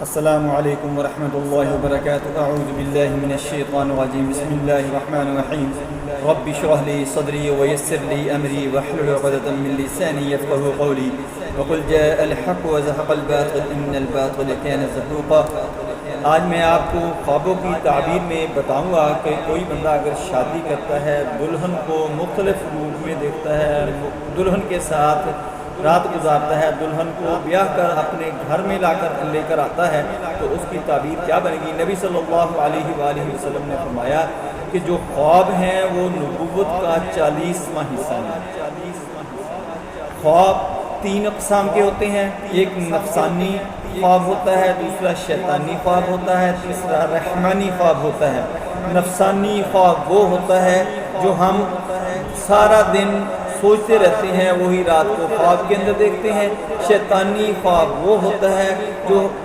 السلام علیکم ورحمۃ اللہ وبرکاتہ اعوذ باللہ من الشیطان الرجیم بسم اللہ الرحمن الرحیم رب اشرح لی صدری ویسر لی امری واحلل عقدۃ من لسانی یفقهوا قولی وقل جاء الحق وزهق الباطل ان الباطل كان زهوقا۔ آج میں آپ کو خوابوں کی تعبیر میں بتاؤں گا کہ کوئی بندہ اگر شادی کرتا ہے، دلہن کو مختلف روپ میں دیکھتا ہے، دلہن کے ساتھ رات گزارتا ہے، دلہن کو بیاہ کر اپنے گھر میں لے کر آتا ہے، تو اس کی تعبیر کیا بنے گی؟ نبی صلی اللہ علیہ وآلہ وسلم نے فرمایا کہ جو خواب ہیں وہ نبوت کا 40واں حصہ ہے۔ خواب 3 اقسام کے ہوتے ہیں، ایک نفسانی خواب ہوتا ہے، دوسرا شیطانی خواب ہوتا ہے، تیسرا رحمانی خواب ہوتا ہے۔ نفسانی خواب وہ ہوتا ہے جو ہم سارا دن سوچتے رہتے ہیں، وہی رات کو خواب کے اندر دیکھتے ہیں۔ شیطانی خواب وہ ہوتا ہے جو